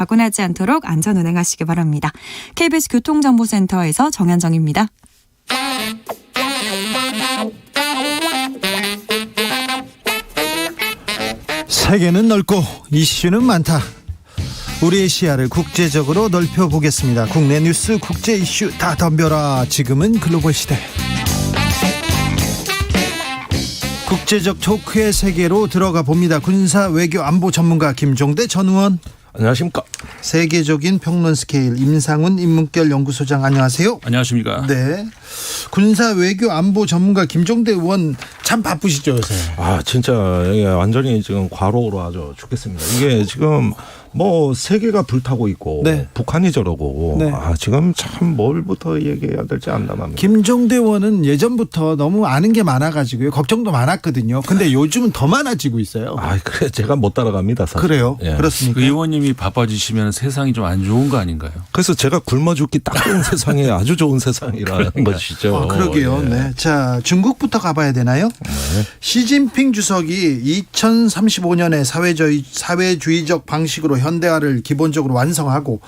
사고 나지 않도록 안전 운행하시기 바랍니다. KBS 교통정보센터에서 정현정입니다. 세계는 넓고 이슈는 많다. 우리의 시야를 국제적으로 넓혀보겠습니다. 국내 뉴스, 국제 이슈 다 덤벼라. 지금은 글로벌 시대. 국제적 토크의 세계로 들어가 봅니다. 군사 외교 안보 전문가 김종대 전 의원. 안녕하십니까. 세계적인 평론 스케일 임상훈 인문결 연구소장, 안녕하세요. 안녕하십니까. 네. 군사 외교 안보 전문가 김종대 의원 참 바쁘시죠 요새. 진짜 이게 완전히 지금 과로로 아주 죽겠습니다. 이게 지금 뭐 세계가 불타고 있고 네. 북한이 저러고 네. 지금 참 뭘부터 얘기해야 될지 암담합니다. 김종대 의원은 예전부터 너무 아는 게 많아가지고요. 걱정도 많았거든요. 근데 요즘은 더 많아지고 있어요. 그래 제가 못 따라갑니다. 사실. 그래요? 예. 그렇습니까? 의원님이 바빠지시면 세상이 좀 안 좋은 거 아닌가요? 그래서 제가 굶어 죽기 딱 좋은 세상이 아주 좋은 세상이라는 것이죠. 그러게요. 예. 네. 자, 중국부터 가봐야 되나요? 네. 시진핑 주석이 2035년에 사회주의적 방식으로 현대화를 기본적으로 완성하고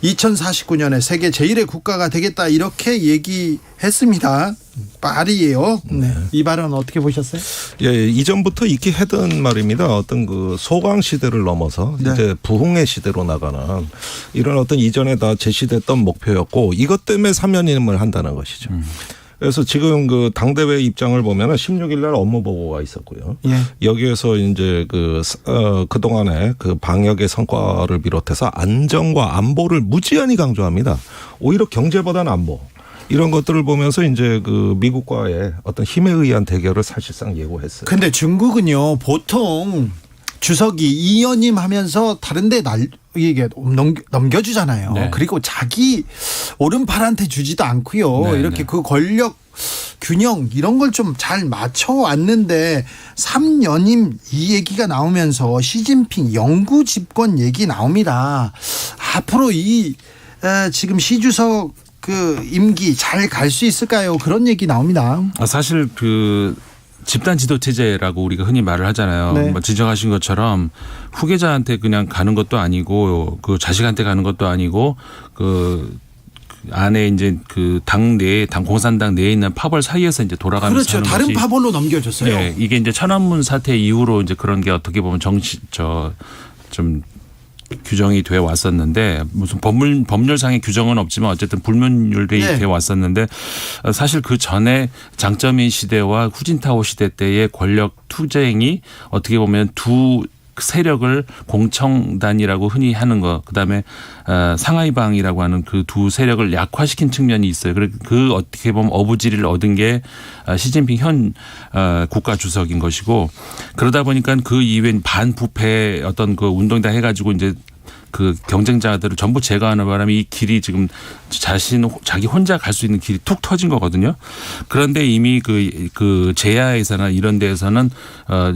2049년에 세계 제1의 국가가 되겠다, 이렇게 얘기했습니다. 말이에요. 네. 이 발언 어떻게 보셨어요? 예, 이전부터 있긴 했던 말입니다. 어떤 그 소강 시대를 넘어서 네. 이제 부흥의 시대로 나가는 이런 어떤 이전에 다 제시됐던 목표였고, 이것 때문에 사면임을 한다는 것이죠. 그래서 지금 그 당대회 입장을 보면은 16일 날 업무 보고가 있었고요. 예. 여기에서 이제 그동안에 그 방역의 성과를 비롯해서 안정과 안보를 무지한히 강조합니다. 오히려 경제보다는 안보. 이런 것들을 보면서 이제 그 미국과의 어떤 힘에 의한 대결을 사실상 예고했어요. 근데 중국은요, 보통 주석이 이연임 하면서 다른데 이게 넘겨주잖아요. 네. 그리고 자기 오른팔한테 주지도 않고요. 네, 이렇게 네. 그 권력 균형 이런 걸 좀 잘 맞춰왔는데 3연임 이 얘기가 나오면서 시진핑 영구 집권 얘기 나옵니다. 앞으로 지금 시 주석 그 임기 잘 갈 수 있을까요? 그런 얘기 나옵니다. 사실 그 집단 지도 체제라고 우리가 흔히 말을 하잖아요. 네. 뭐 지적하신 것처럼 후계자한테 그냥 가는 것도 아니고 그 자식한테 가는 것도 아니고 그 안에 이제 그 당 공산당 내에 있는 파벌 사이에서 이제 돌아가면서 그렇죠. 하는 다른 것이, 파벌로 넘겨줬어요. 네, 이게 이제 천안문 사태 이후로 이제 그런 게 어떻게 보면 좀 규정이 돼 왔었는데, 무슨 법률상의 규정은 없지만 어쨌든 불문율이 네. 돼 왔었는데, 사실 그 전에 장쩌민 시대와 후진타오 시대 때의 권력 투쟁이 어떻게 보면 두 세력을 공청단이라고 흔히 하는 것, 그다음에 상하이방이라고 하는 그 두 세력을 약화시킨 측면이 있어요. 그 어떻게 보면 어부지리를 얻은 게 시진핑 현 국가 주석인 것이고, 그러다 보니까 그 이후엔 반부패 어떤 그 운동이다 해가지고 이제 그 경쟁자들을 전부 제거하는 바람에 이 길이 지금 자기 혼자 갈 수 있는 길이 툭 터진 거거든요. 그런데 이미 그 제야에서나 이런 데에서는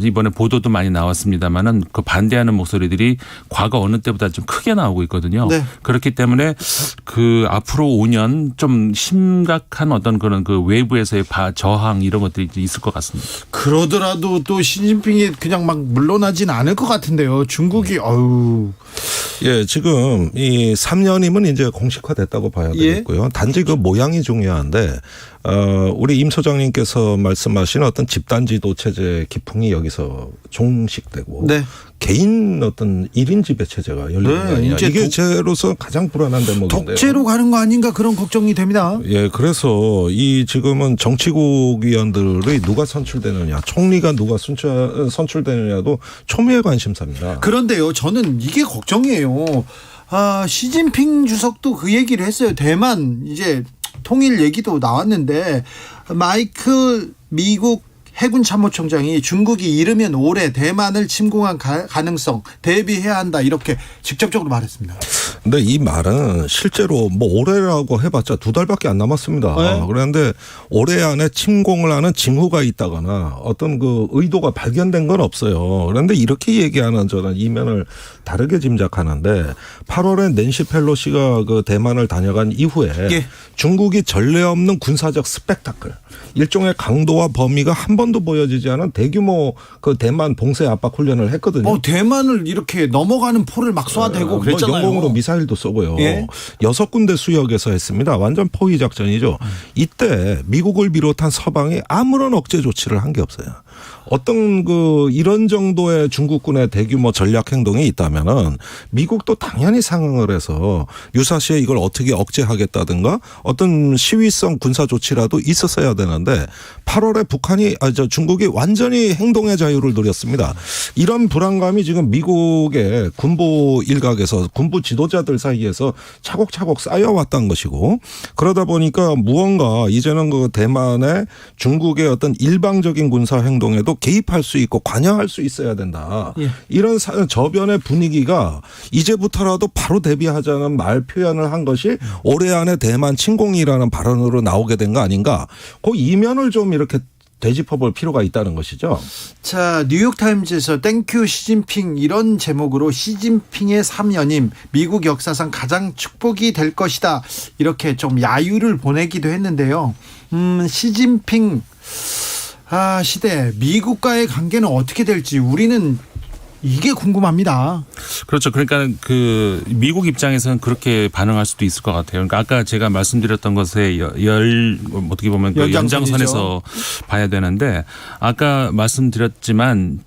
이번에 보도도 많이 나왔습니다만은 그 반대하는 목소리들이 과거 어느 때보다 좀 크게 나오고 있거든요. 네. 그렇기 때문에 그 앞으로 5년 좀 심각한 어떤 그런 그 외부에서의 저항 이런 것들이 있을 것 같습니다. 그러더라도 또 시진핑이 그냥 막 물러나진 않을 것 같은데요. 중국이 예, 지금 이 3년임은 이제 공식화됐다고 봐야 되겠고요. 단지 그 모양이 중요한데, 우리 임 소장님께서 말씀하신 어떤 집단 지도 체제 기풍이 여기서 종식되고, 네. 개인 어떤 1인 지배 체제가 열리는 거 아니냐. 이제 이게 제로서 가장 불안한 대목인데요. 독재로 가는 거 아닌가, 그런 걱정이 됩니다. 예, 그래서 이 지금은 정치국 위원들의 누가 선출되느냐, 총리가 누가 선출되느냐도 초미의 관심사입니다. 그런데요, 저는 이게 걱정이에요. 시진핑 주석도 그 얘기를 했어요. 대만 이제 통일 얘기도 나왔는데, 마이클 미국 해군 참모총장이 중국이 이르면 올해 대만을 침공한 가능성 대비해야 한다, 이렇게 직접적으로 말했습니다. 근데 이 말은 실제로 뭐 올해라고 해봤자 2달밖에 안 남았습니다. 네. 그런데 올해 안에 침공을 하는 징후가 있다거나 어떤 그 의도가 발견된 건 없어요. 그런데 이렇게 얘기하는 저는 이면을 다르게 짐작하는데, 8월에 낸시 펠로시가 그 대만을 다녀간 이후에 예. 중국이 전례 없는 군사적 스펙타클, 일종의 강도와 범위가 한 번도 번도 보여지지 않은 대규모 그 대만 봉쇄 압박 훈련을 했거든요. 대만을 이렇게 넘어가는 포를 막 쏴대고 그랬잖아요. 영공으로 미사일도 쏘고요. 예? 6군데 수역에서 했습니다. 완전 포위 작전이죠. 이때 미국을 비롯한 서방이 아무런 억제 조치를 한 게 없어요. 어떤 이런 정도의 중국군의 대규모 전략 행동이 있다면은 미국도 당연히 상응을 해서 유사시에 이걸 어떻게 억제하겠다든가 어떤 시위성 군사 조치라도 있었어야 되는데 8월에 중국이 완전히 행동의 자유를 누렸습니다. 이런 불안감이 지금 미국의 군부 일각에서 군부 지도자들 사이에서 차곡차곡 쌓여왔던 것이고, 그러다 보니까 무언가 이제는 대만의 중국의 어떤 일방적인 군사 행동에도 개입할 수 있고 관여할 수 있어야 된다. 예. 이런 저변의 분위기가 이제부터라도 바로 대비하자는 말 표현을 한 것이 올해 안에 대만 침공이라는 발언으로 나오게 된 거 아닌가. 그 이면을 좀 이렇게 되짚어볼 필요가 있다는 것이죠. 자, 뉴욕타임즈에서 땡큐 시진핑 이런 제목으로 시진핑의 3연임 미국 역사상 가장 축복이 될 것이다, 이렇게 좀 야유를 보내기도 했는데요. 시진핑 시대 미국과의 관계는 어떻게 될지 우리는 이게 궁금합니다. 그렇죠. 그러니까 미국 입장에서는 그렇게 반응할 수도 있을 것 같아요. 그러니까 아까 제가 말씀드렸던 것에 어떻게 보면 연장선에서 봐야 되는데, 아까 말씀드렸지만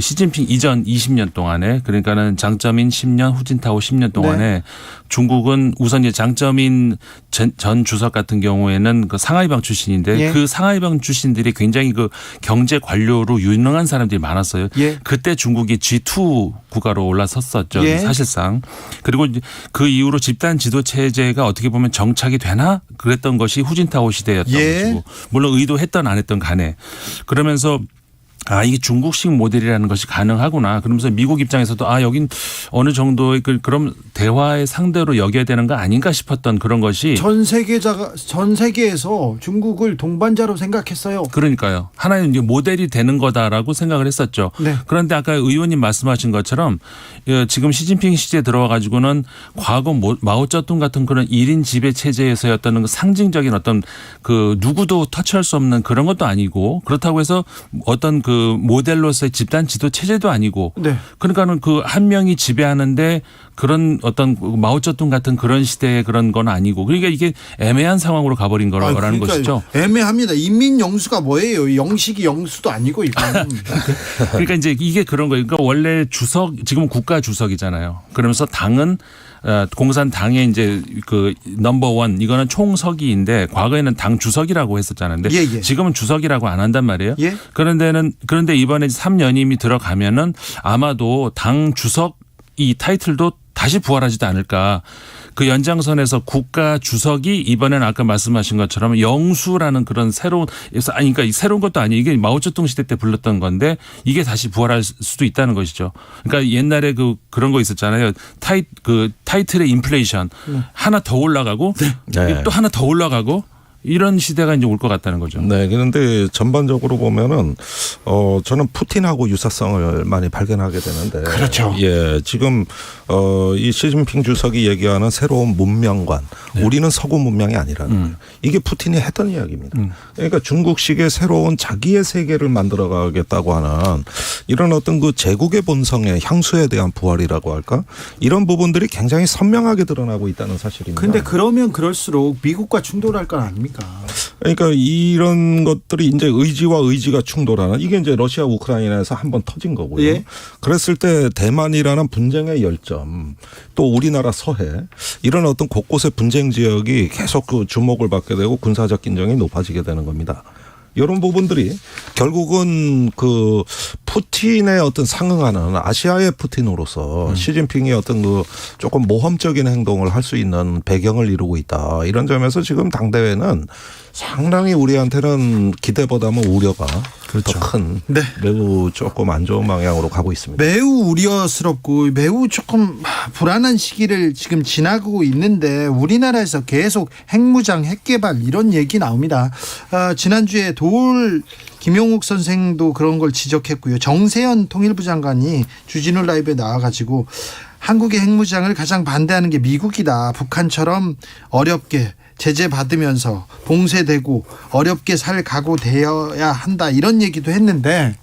시진핑 이전 20년 동안에, 그러니까는 장쩌민 10년, 후진타오 10년 동안에 네. 중국은 우선 이제 장쩌민 전 주석 같은 경우에는 상하이방 출신인데 예. 그 상하이방 출신들이 굉장히 경제 관료로 유능한 사람들이 많았어요. 예. 그때 중국이 G2 국가로 올라섰었죠. 예. 사실상. 그리고 그 이후로 집단 지도 체제가 어떻게 보면 정착이 되나 그랬던 것이 후진타오 시대였던 예. 것이고, 물론 의도했던 안 했던 간에. 그러면서 이게 중국식 모델이라는 것이 가능하구나. 그러면서 미국 입장에서도 여긴 어느 정도의 그럼 대화의 상대로 여겨야 되는 거 아닌가 싶었던 그런 것이 전 세계에서 중국을 동반자로 생각했어요. 그러니까요. 하나의 이제 모델이 되는 거다라고 생각을 했었죠. 네. 그런데 아까 의원님 말씀하신 것처럼 지금 시진핑 시대에 들어와 가지고는 과거 마오쩌둥 같은 그런 1인 지배 체제에서였던 상징적인 어떤 누구도 터치할 수 없는 그런 것도 아니고, 그렇다고 해서 어떤 모델로서의 집단 지도 체제도 아니고, 네. 그러니까는 한 명이 지배하는데 그런 어떤 마오쩌둥 같은 그런 시대의 그런 건 아니고, 그러니까 이게 애매한 상황으로 가버린 거라는 것이죠. 애매합니다. 인민 영수가 뭐예요? 영식이 영수도 아니고 이건. 그러니까 이제 이게 그런 거예요. 그러니까 원래 지금은 국가 주석이잖아요. 그러면서 당은 공산당의 이제 넘버원, 이거는 총서기인데 과거에는 당 주석이라고 했었잖아요. 근데 예. 지금은 주석이라고 안 한단 말이에요. 예. 그런데 이번에 3연임이 들어가면은 아마도 당 주석 이 타이틀도 다시 부활하지도 않을까. 그 연장선에서 국가 주석이 이번에는 아까 말씀하신 것처럼 영수라는 그런 그러니까 새로운 것도 아니에요. 이게 마오쩌둥 시대 때 불렀던 건데 이게 다시 부활할 수도 있다는 것이죠. 그러니까 옛날에 그런 거 있었잖아요. 타이틀의 인플레이션. 하나 더 올라가고 네. 또 하나 더 올라가고. 이런 시대가 이제 올 것 같다는 거죠. 네. 그런데 전반적으로 보면은 저는 푸틴하고 유사성을 많이 발견하게 되는데. 그렇죠. 예. 지금 이 시진핑 주석이 얘기하는 새로운 문명관. 네. 우리는 서구 문명이 아니라는 거예요. 이게 푸틴이 했던 이야기입니다. 그러니까 중국식의 새로운 자기의 세계를 만들어 가겠다고 하는 이런 어떤 제국의 본성의 향수에 대한 부활이라고 할까? 이런 부분들이 굉장히 선명하게 드러나고 있다는 사실입니다. 그런데 그러면 그럴수록 미국과 충돌할 건 아닙니까? 그러니까 이런 것들이 이제 의지가 충돌하는, 이게 이제 러시아 우크라이나에서 한번 터진 거고요. 예? 그랬을 때 대만이라는 분쟁의 열점, 또 우리나라 서해, 이런 어떤 곳곳의 분쟁 지역이 계속 주목을 받게 되고 군사적 긴장이 높아지게 되는 겁니다. 이런 부분들이 결국은 푸틴의 어떤 상응하는 아시아의 푸틴으로서 시진핑이 어떤 조금 모험적인 행동을 할 수 있는 배경을 이루고 있다. 이런 점에서 지금 당대회는 상당히 우리한테는 기대보다는 우려가 그렇죠. 더 큰 네. 매우 조금 안 좋은 방향으로 가고 있습니다. 매우 우려스럽고 매우 조금 불안한 시기를 지금 지나고 있는데 우리나라에서 계속 핵무장, 핵개발 이런 얘기 나옵니다. 지난주에 김용욱 선생도 그런 걸 지적했고요. 정세현 통일부 장관이 주진우 라이브에 나와가지고 한국의 핵무장을 가장 반대하는 게 미국이다. 북한처럼 어렵게 제재 받으면서 봉쇄되고 어렵게 살 각오 되어야 한다 이런 얘기도 했는데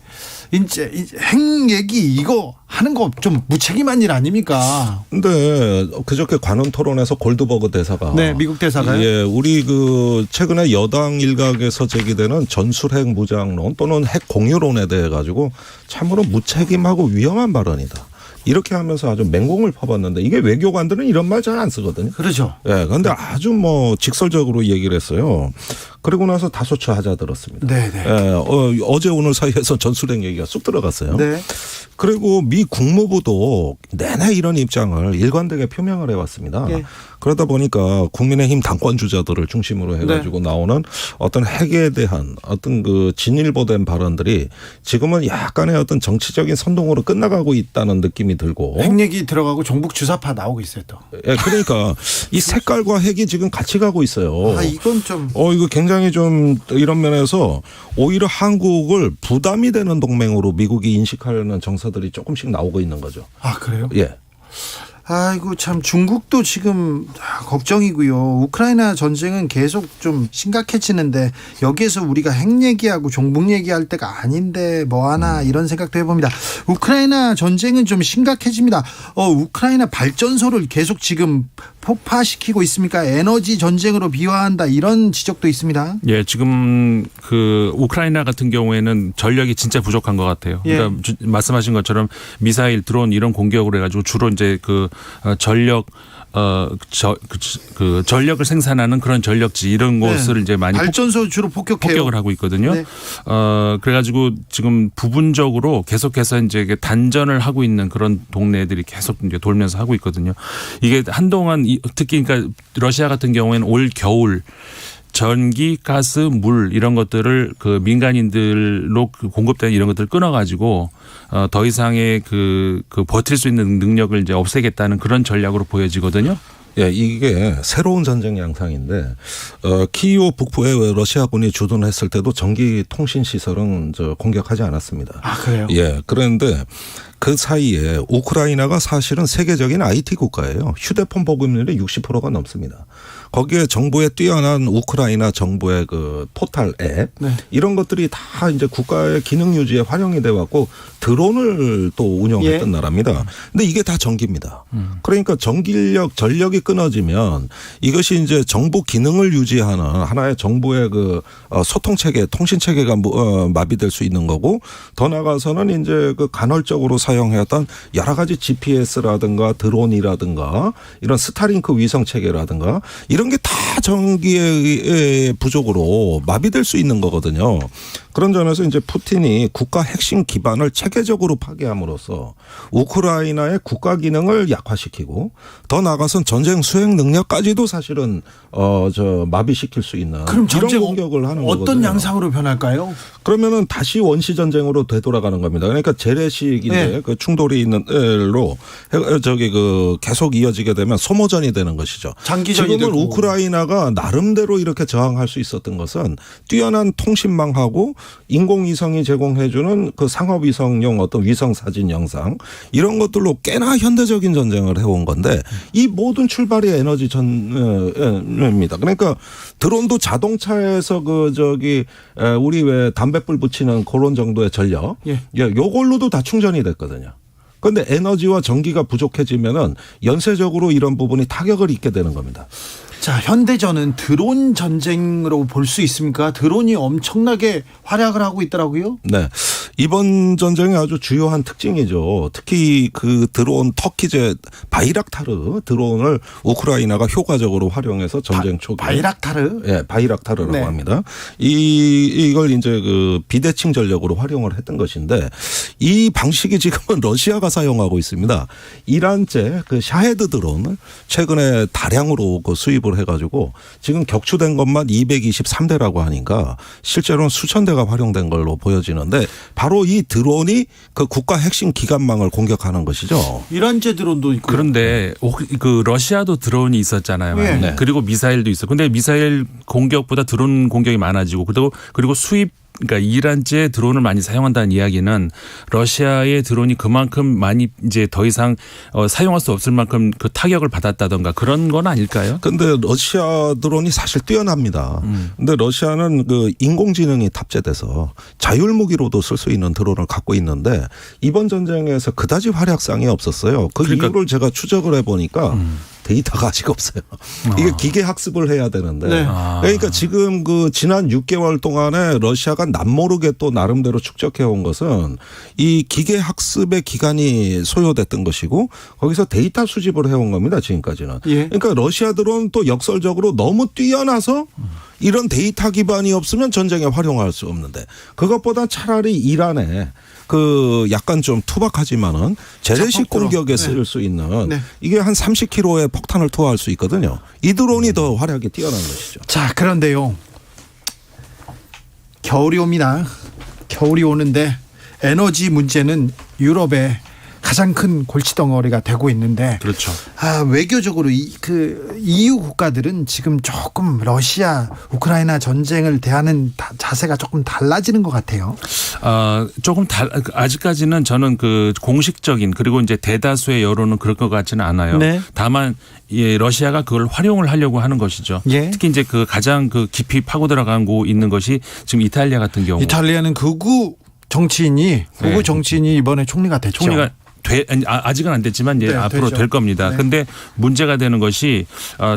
이제 핵 얘기 이거 하는 거 좀 무책임한 일 아닙니까? 근데 그저께 관훈 토론에서 골드버그 대사가 네, 미국 대사가요? 예, 우리 그 최근에 여당 일각에서 제기되는 전술핵 무장론 또는 핵 공유론에 대해 가지고 참으로 무책임하고 위험한 발언이다. 이렇게 하면서 아주 맹공을 퍼봤는데 이게 외교관들은 이런 말 잘 안 쓰거든요. 그렇죠. 예, 그런데 아주 뭐 직설적으로 얘기를 했어요. 그리고 나서 다소치 하자 들었습니다. 네네. 예, 어제 오늘 사이에서 전술핵 얘기가 쑥 들어갔어요. 네. 그리고 미 국무부도 내내 이런 입장을 일관되게 표명을 해왔습니다. 예. 그러다 보니까 국민의힘 당권 주자들을 중심으로 해가지고 나오는 어떤 핵에 대한 어떤 그 진일보된 발언들이 지금은 약간의 어떤 정치적인 선동으로 끝나가고 있다는 느낌이 들고. 핵 얘기 들어가고 종북 주사파 나오고 있어요 또. 예, 그러니까 이 색깔과 핵이 지금 같이 가고 있어요. 아 이건 좀. 이거 굉장히 좀 이런 면에서 오히려 한국을 부담이 되는 동맹으로 미국이 인식하려는 정서들이 조금씩 나오고 있는 거죠. 아 그래요? 예. 아이고 참 중국도 지금 걱정이고요. 우크라이나 전쟁은 계속 좀 심각해지는데 여기에서 우리가 핵 얘기하고 종북 얘기할 때가 아닌데 뭐하나 이런 생각도 해봅니다. 우크라이나 전쟁은 좀 심각해집니다. 우크라이나 발전소를 계속 지금 폭파시키고 있습니까? 에너지 전쟁으로 비화한다 이런 지적도 있습니다. 예, 지금 그 우크라이나 같은 경우에는 전력이 진짜 부족한 것 같아요. 예. 그러니까 말씀하신 것처럼 미사일, 드론 이런 공격으로 해가지고 주로 이제 그 전력 그 전력을 생산하는 그런 전력지 이런 곳을 이제 많이 발전소 주로 폭격을 하고 있거든요. 네. 그래가지고 지금 부분적으로 계속해서 이제 단전을 하고 있는 그런 동네들이 계속 이제 돌면서 하고 있거든요. 이게 한동안 특히 그러니까 러시아 같은 경우에는 올 겨울 전기, 가스, 물 이런 것들을 그 민간인들로 공급되는 이런 것들을 끊어가지고 더 이상의 그 버틸 수 있는 능력을 이제 없애겠다는 그런 전략으로 보여지거든요. 예, 이게 새로운 전쟁 양상인데 키이우 북부에 러시아군이 주둔했을 때도 전기 통신 시설은 공격하지 않았습니다. 아 그래요? 예, 그런데 그 사이에 우크라이나가 사실은 세계적인 IT 국가예요. 휴대폰 보급률이 60%가 넘습니다. 거기에 정부의 뛰어난 우크라이나 정부의 그 포탈 앱 이런 것들이 다 이제 국가의 기능 유지에 활용이 돼 왔고 드론을 또 운영했던 나라입니다. 근데 이게 다 전기입니다. 그러니까 전력이 끊어지면 이것이 이제 정부 기능을 유지하는 하나의 정부의 그 소통 체계, 통신 체계가 마비될 수 있는 거고 더 나아가서는 이제 그 간헐적으로 사용해왔던 여러 가지 GPS라든가 드론이라든가 이런 스타링크 위성 체계라든가 이런 게 다 전기의 부족으로 마비될 수 있는 거거든요. 그런 점에서 이제 푸틴이 국가 핵심 기반을 체계적으로 파괴함으로써 우크라이나의 국가 기능을 약화시키고 더 나아가선 전쟁 수행 능력까지도 사실은 마비시킬 수 있는 그럼 이런 전쟁 공격을 하는 거거든요. 어떤 양상으로 변할까요? 그러면은 다시 원시 전쟁으로 되돌아가는 겁니다. 그러니까 재래식인데 그 충돌이 있는 일로 그 계속 이어지게 되면 소모전이 되는 것이죠. 장기전이 지금은 되고. 우크라이나가 나름대로 이렇게 저항할 수 있었던 것은 뛰어난 통신망하고 인공위성이 제공해주는 그 상업위성용 어떤 위성 사진 영상 이런 것들로 꽤나 현대적인 전쟁을 해온 건데 이 모든 출발이 에너지 전입니다. 그러니까 드론도 자동차에서 우리 왜 담뱃불 붙이는 그런 정도의 전력 요걸로도 다 충전이 됐거든요. 그런데 에너지와 전기가 부족해지면은 연쇄적으로 이런 부분이 타격을 입게 되는 겁니다. 자, 현대전은 드론 전쟁으로 볼 수 있습니까? 드론이 엄청나게 활약을 하고 있더라고요. 네. 이번 전쟁의 아주 주요한 특징이죠. 특히 그 드론 터키제 바이락타르 드론을 우크라이나가 효과적으로 활용해서 전쟁 초기. 바이락타르? 예, 바이락타르라고 네. 합니다. 이걸 이제 그 비대칭 전력으로 활용을 했던 것인데 이 방식이 지금은 러시아가 사용하고 있습니다. 이란제 그 샤헤드 드론을 최근에 다량으로 그 수입을 해가지고 지금 격추된 것만 223대라고 하니까 실제로는 수천 대가 활용된 걸로 보여지는데 바로 이 드론이 그 국가 핵심 기관망을 공격하는 것이죠. 이란제 드론도 있고. 그런데 그 러시아도 드론이 있었잖아요. 네. 그리고 미사일도 있어. 근데 미사일 공격보다 드론 공격이 많아지고 그리고 수입 그러니까 이란제 드론을 많이 사용한다는 이야기는 러시아의 드론이 그만큼 많이 이제 더 이상 사용할 수 없을 만큼 그 타격을 받았다던가 그런 건 아닐까요? 근데 러시아 드론이 사실 뛰어납니다. 근데 러시아는 그 인공지능이 탑재돼서 자율무기로도 쓸 수 있는 드론을 갖고 있는데 이번 전쟁에서 그다지 활약상이 없었어요. 그 그러니까 이유를 제가 추적을 해보니까 데이터가 아직 없어요. 이게 기계 학습을 해야 되는데. 네. 그러니까 지금 그 지난 6개월 동안에 러시아가 남모르게 또 나름대로 축적해 온 것은 이 기계 학습의 기간이 소요됐던 것이고 거기서 데이터 수집을 해온 겁니다. 지금까지는. 예. 그러니까 러시아들은 또 역설적으로 너무 뛰어나서 이런 데이터 기반이 없으면 전쟁에 활용할 수 없는데 그것보다 차라리 이란에 그 약간 좀 투박하지만은 재래식 자폭 드론. 공격에 쓸 수 있는 네. 이게 한 30km의 폭탄을 투하할 수 있거든요. 이 드론이 더 활약이 뛰어난 것이죠. 자, 그런데요. 겨울이 옵니다. 겨울이 오는데 에너지 문제는 유럽의 가장 큰 골치덩어리가 되고 있는데 그렇죠. 외교적으로 그 EU 국가들은 지금 조금 러시아 우크라이나 전쟁을 대하는 자세가 조금 달라지는 것 같아요. 조금 아직까지는 저는 그 공식적인 그리고 이제 대다수의 여론은 그럴 것 같지는 않아요. 네. 다만 예, 러시아가 그걸 활용을 하려고 하는 것이죠. 예. 특히 이제 그 가장 그 깊이 파고 들어가고 있는 것이 지금 이탈리아 같은 경우. 이탈리아는 극우 정치인이 이번에 총리가 됐죠. 총리가 아직은 안 됐지만 이제 네, 앞으로 되죠. 될 겁니다. 그런데 문제가 되는 것이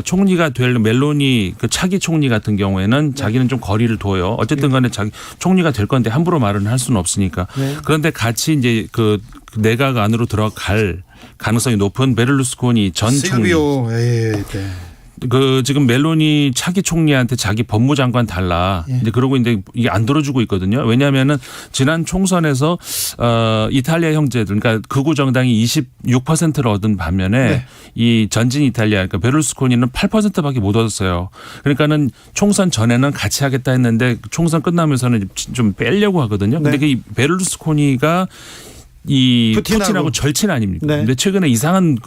총리가 될 멜로니 그 차기 총리 같은 경우에는 자기는 좀 거리를 둬요. 어쨌든 간에 자기 총리가 될 건데 함부로 말은 할 수는 없으니까. 네. 그런데 같이 이제 그 내각 안으로 들어갈 가능성이 높은 베를루스코니 전 총리. 실비오. 네. 그 지금 멜로니 차기 총리한테 자기 법무장관 달라. 예. 이제 그러고 이제 이게 안 들어주고 있거든요. 왜냐하면은 지난 총선에서 이탈리아 형제들 그러니까 극우 정당이 26%를 얻은 반면에 네. 이 전진 이탈리아 그러니까 베를루스코니는 8%밖에 못 얻었어요. 그러니까는 총선 전에는 같이 하겠다 했는데 총선 끝나면서는 좀 빼려고 하거든요. 근데 네. 그 베를루스코니가 이 푸틴하고 절친 아닙니까? 네. 근데 최근에 이상한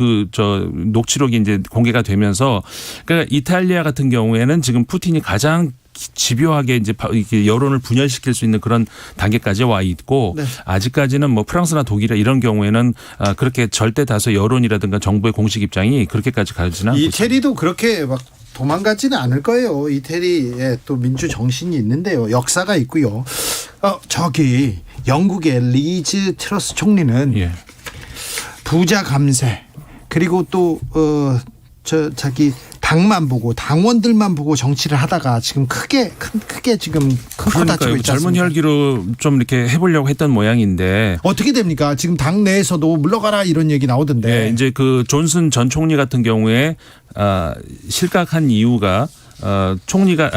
녹취록이 이제 공개가 되면서 그러니까 이탈리아 같은 경우에는 지금 푸틴이 가장 집요하게 이제 여론을 분열시킬 수 있는 그런 단계까지 와 있고 네. 아직까지는 뭐 프랑스나 독일 이런 경우에는 그렇게 절대 다수 여론이라든가 정부의 공식 입장이 그렇게까지 가지는 않고 이태리도 그렇게 막 도망가지는 않을 거예요. 이태리에 또 민주 정신이 있는데요. 역사가 있고요. 저기 영국의 리즈 트러스 총리는 예. 부자 감세 그리고 또 자기 당만 보고 당원들만 보고 정치를 하다가 지금 크게 지금 큰 코 다치고 있지 젊은 않습니까? 혈기로 좀 이렇게 해보려고 했던 모양인데 어떻게 됩니까? 지금 당 내에서도 물러가라 이런 얘기 나오던데. 네, 이제 그 존슨 전 총리 같은 경우에 실각한 이유가 총리가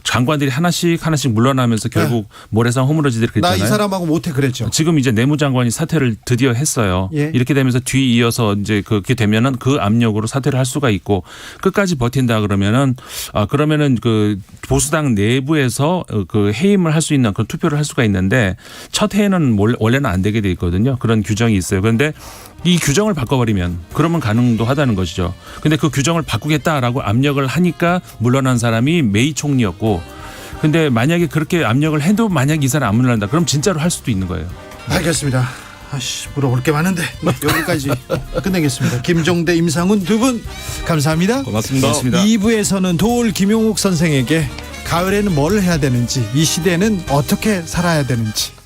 장관들이 하나씩 그러면서 결국 모래성 허물어지듯이 나 그랬잖아요. 이 사람하고 못해 그랬죠. 지금 이제 내무장관이 사퇴를 드디어 했어요. 예. 이렇게 되면서 뒤이어서 이제 그렇게 되면은 그 압력으로 사퇴를 할 수가 있고 끝까지 버틴다 그러면은 그 보수당 내부에서 그 해임을 할 수 있는 그런 투표를 할 수가 있는데 첫 해에는 원래는 안 되게 돼 있거든요. 그런 규정이 있어요. 그런데 이 규정을 바꿔버리면 그러면 가능도 하다는 것이죠. 근데 그 규정을 바꾸겠다라고 압력을 하니까 물러난 사람이 메이 총리였고 근데 만약에 그렇게 압력을 해도 만약 이 사람 안 물러난다 그럼 진짜로 할 수도 있는 거예요. 알겠습니다. 물어볼 게 많은데 여기까지 끝내겠습니다. 김종대, 임상훈 두 분 감사합니다. 고맙습니다. 2부에서는 도올 김용욱 선생에게 가을에는 뭘 해야 되는지 이 시대는 어떻게 살아야 되는지